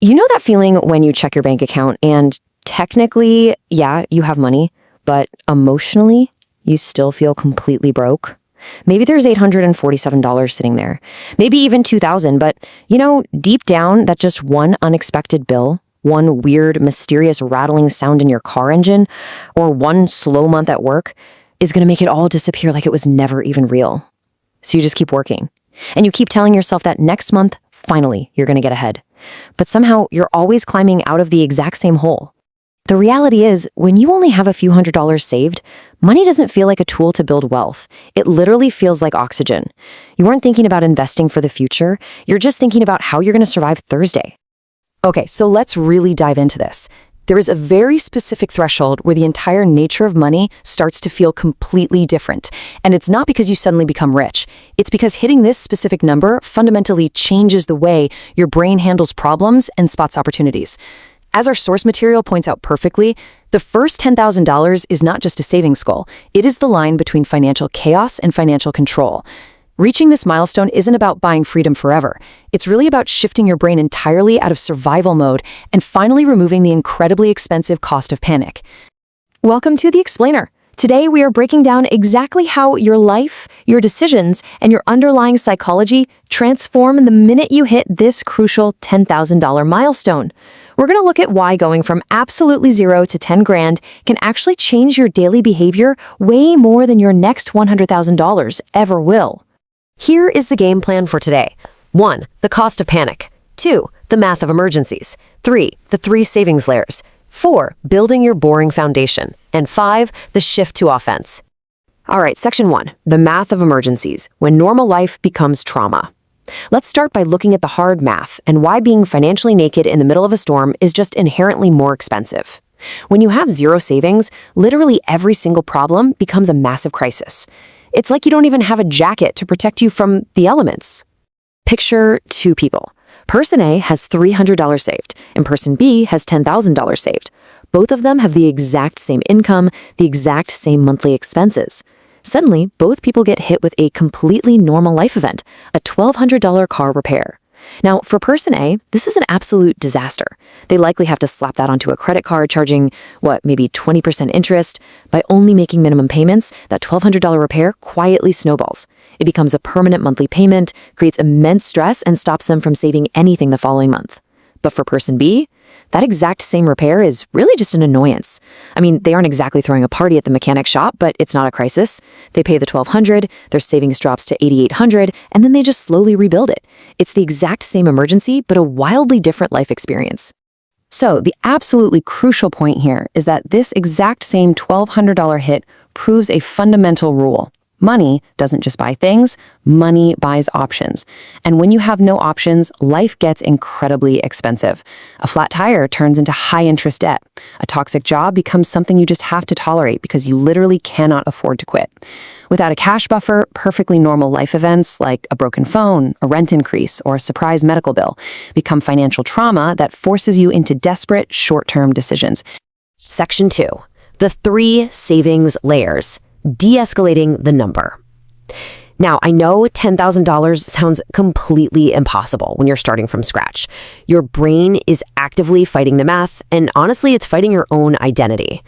You know that feeling when you check your bank account and technically, yeah, you have money, but emotionally, you still feel completely broke? Maybe there's $847 sitting there. Maybe even $2,000, but deep down, that just one unexpected bill, one weird, mysterious rattling sound in your car engine, or one slow month at work is going to make it all disappear like it was never even real. So you just keep working. And you keep telling yourself that next month, finally, you're going to get ahead. But somehow, you're always climbing out of the exact same hole. The reality is, when you only have a few $100s saved, money doesn't feel like a tool to build wealth. It literally feels like oxygen. You aren't thinking about investing for the future. You're just thinking about how you're going to survive Thursday. Okay, so let's really dive into this. There is a very specific threshold where the entire nature of money starts to feel completely different. And it's not because you suddenly become rich. It's because hitting this specific number fundamentally changes the way your brain handles problems and spots opportunities. As our source material points out perfectly, the first $10,000 is not just a savings goal. It is the line between financial chaos and financial control. Reaching this milestone isn't about buying freedom forever. It's really about shifting your brain entirely out of survival mode and finally removing the incredibly expensive cost of panic. Welcome to The Explainer. Today, we are breaking down exactly how your life, your decisions, and your underlying psychology transform the minute you hit this crucial $10,000 milestone. We're going to look at why going from absolutely zero to 10 grand can actually change your daily behavior way more than your next $100,000 ever will. Here is the game plan for today. 1. The cost of panic. 2. The math of emergencies. 3. The 3 savings layers. 4. Building your boring foundation. And 5. The shift to offense. All right, section 1. The math of emergencies, when normal life becomes trauma. Let's start by looking at the hard math and why being financially naked in the middle of a storm is just inherently more expensive. When you have zero savings, literally every single problem becomes a massive crisis. It's like you don't even have a jacket to protect you from the elements. Picture 2 people. Person A has $300 saved, and person B has $10,000 saved. Both of them have the exact same income, the exact same monthly expenses. Suddenly, both people get hit with a completely normal life event, a $1,200 car repair. Now, for person A, this is an absolute disaster. They likely have to slap that onto a credit card charging, maybe 20% interest. By only making minimum payments, that $1,200 repair quietly snowballs. It becomes a permanent monthly payment, creates immense stress, and stops them from saving anything the following month. But for person B, that exact same repair is really just an annoyance. I mean, they aren't exactly throwing a party at the mechanic shop, but it's not a crisis. They pay the $1,200, their savings drops to $8,800, and then they just slowly rebuild it. It's the exact same emergency, but a wildly different life experience. So the absolutely crucial point here is that this exact same $1,200 hit proves a fundamental rule. Money doesn't just buy things, money buys options. And when you have no options, life gets incredibly expensive. A flat tire turns into high-interest debt. A toxic job becomes something you just have to tolerate because you literally cannot afford to quit. Without a cash buffer, perfectly normal life events like a broken phone, a rent increase, or a surprise medical bill become financial trauma that forces you into desperate, short-term decisions. Section 2. The 3 savings layers. De-escalating the number. Now, I know $10,000 sounds completely impossible when you're starting from scratch. Your brain is actively fighting the math, and honestly, it's fighting your own identity.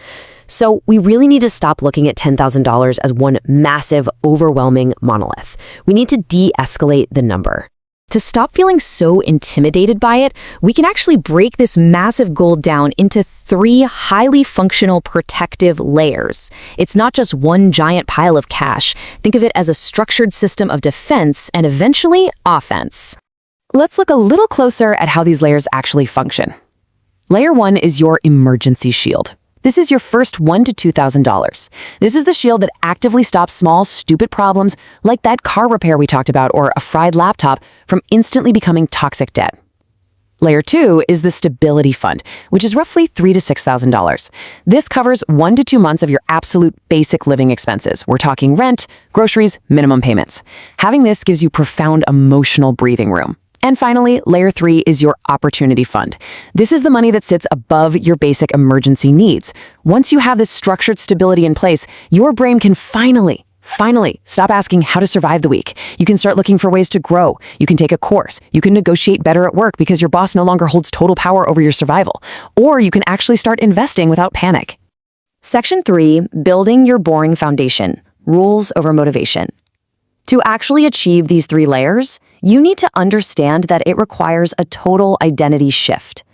So we really need to stop looking at $10,000 as one massive, overwhelming monolith. We need to de-escalate the number. To stop feeling so intimidated by it, we can actually break this massive goal down into 3 highly functional protective layers. It's not just one giant pile of cash. Think of it as a structured system of defense and eventually offense. Let's look a little closer at how these layers actually function. Layer 1 is your emergency shield. This is your first $1,000 to $2,000. This is the shield that actively stops small, stupid problems like that car repair we talked about or a fried laptop from instantly becoming toxic debt. Layer 2 is the stability fund, which is roughly $3,000 to $6,000. This covers 1 to 2 months of your absolute basic living expenses. We're talking rent, groceries, minimum payments. Having this gives you profound emotional breathing room. And finally, layer 3 is your opportunity fund. This is the money that sits above your basic emergency needs. Once you have this structured stability in place, your brain can finally Finally, stop asking how to survive the week. You can start looking for ways to grow. You can take a course. You can negotiate better at work because your boss no longer holds total power over your survival. Or you can actually start investing without panic. Section 3, building your boring foundation, rules over motivation. To actually achieve these 3 layers, you need to understand that it requires a total identity shift.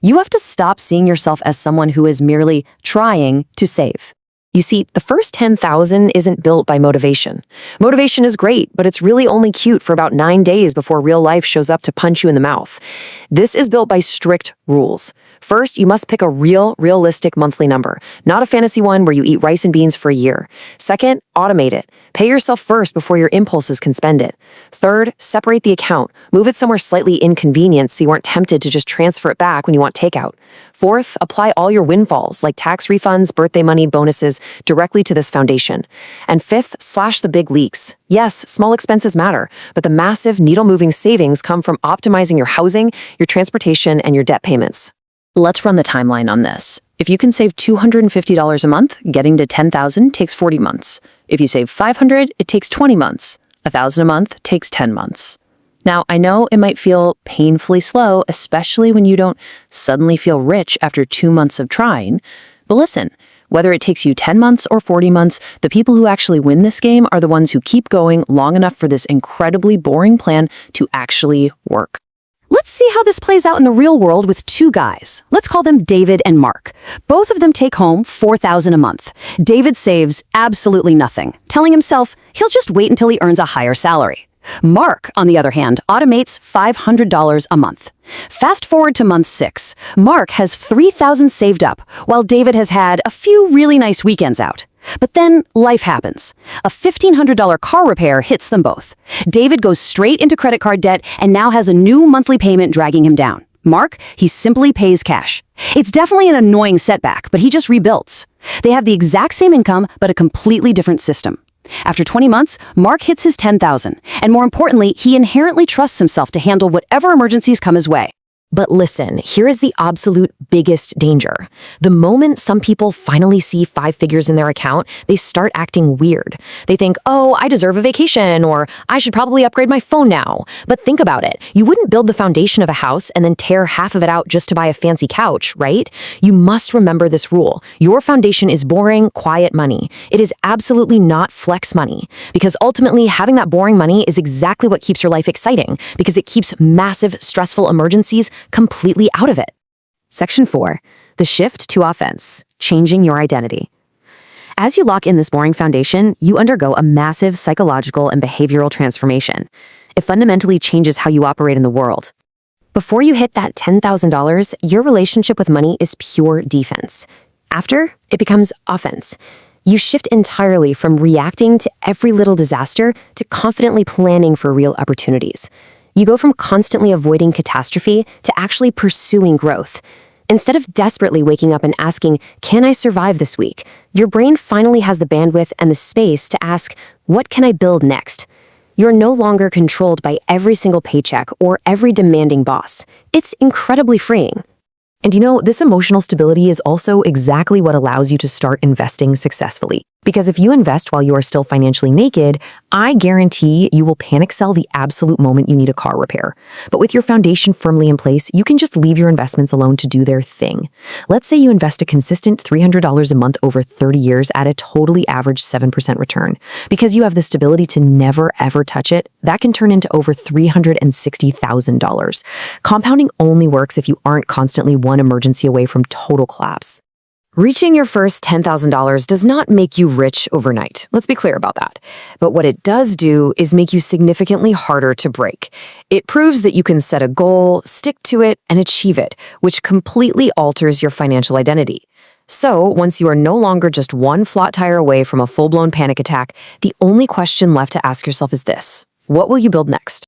You have to stop seeing yourself as someone who is merely trying to save. You see, the first 10,000 isn't built by motivation. Motivation is great, but it's really only cute for about 9 days before real life shows up to punch you in the mouth. This is built by strict rules. First, you must pick a realistic monthly number, not a fantasy one where you eat rice and beans for a year. Second, automate it. Pay yourself first before your impulses can spend it. Third, separate the account. Move it somewhere slightly inconvenient so you aren't tempted to just transfer it back when you want takeout. Fourth, apply all your windfalls, like tax refunds, birthday money, bonuses, directly to this foundation. And fifth, slash the big leaks. Yes, small expenses matter, but the massive needle-moving savings come from optimizing your housing, your transportation, and your debt payments. Let's run the timeline on this. If you can save $250 a month, getting to $10,000 takes 40 months. If you save $500, it takes 20 months. $1,000 a month takes 10 months. Now, I know it might feel painfully slow, especially when you don't suddenly feel rich after 2 months of trying. But listen, whether it takes you 10 months or 40 months, the people who actually win this game are the ones who keep going long enough for this incredibly boring plan to actually work. Let's see how this plays out in the real world with 2 guys. Let's call them David and Mark. Both of them take home $4,000 a month. David saves absolutely nothing, telling himself he'll just wait until he earns a higher salary. Mark, on the other hand, automates $500 a month. Fast forward to month 6. Mark has $3,000 saved up, while David has had a few really nice weekends out. But then life happens. A $1,500 car repair hits them both. David goes straight into credit card debt and now has a new monthly payment dragging him down. Mark, he simply pays cash. It's definitely an annoying setback, but he just rebuilds. They have the exact same income, but a completely different system. After 20 months, Mark hits his $10,000, and more importantly, he inherently trusts himself to handle whatever emergencies come his way. But listen, here is the absolute biggest danger. The moment some people finally see 5 figures in their account, they start acting weird. They think, oh, I deserve a vacation, or I should probably upgrade my phone now. But think about it. You wouldn't build the foundation of a house and then tear half of it out just to buy a fancy couch, right? You must remember this rule. Your foundation is boring, quiet money. It is absolutely not flex money. Because ultimately, having that boring money is exactly what keeps your life exciting, because it keeps massive, stressful emergencies completely out of it. Section 4, the shift to offense, changing your identity. As you lock in this boring foundation, you undergo a massive psychological and behavioral transformation. It fundamentally changes how you operate in the world. Before you hit that $10,000, your relationship with money is pure defense. After, it becomes offense. You shift entirely from reacting to every little disaster to confidently planning for real opportunities. You go from constantly avoiding catastrophe to actually pursuing growth. Instead of desperately waking up and asking, can I survive this week? Your brain finally has the bandwidth and the space to ask, what can I build next? You're no longer controlled by every single paycheck or every demanding boss. It's incredibly freeing. And you know, this emotional stability is also exactly what allows you to start investing successfully. Because if you invest while you are still financially naked, I guarantee you will panic sell the absolute moment you need a car repair. But with your foundation firmly in place, you can just leave your investments alone to do their thing. Let's say you invest a consistent $300 a month over 30 years at a totally average 7% return. Because you have the stability to never ever touch it, that can turn into over $360,000. Compounding only works if you aren't constantly one emergency away from total collapse. Reaching your first $10,000 does not make you rich overnight. Let's be clear about that. But what it does do is make you significantly harder to break. It proves that you can set a goal, stick to it, and achieve it, which completely alters your financial identity. So, once you are no longer just one flat tire away from a full-blown panic attack, the only question left to ask yourself is this: what will you build next?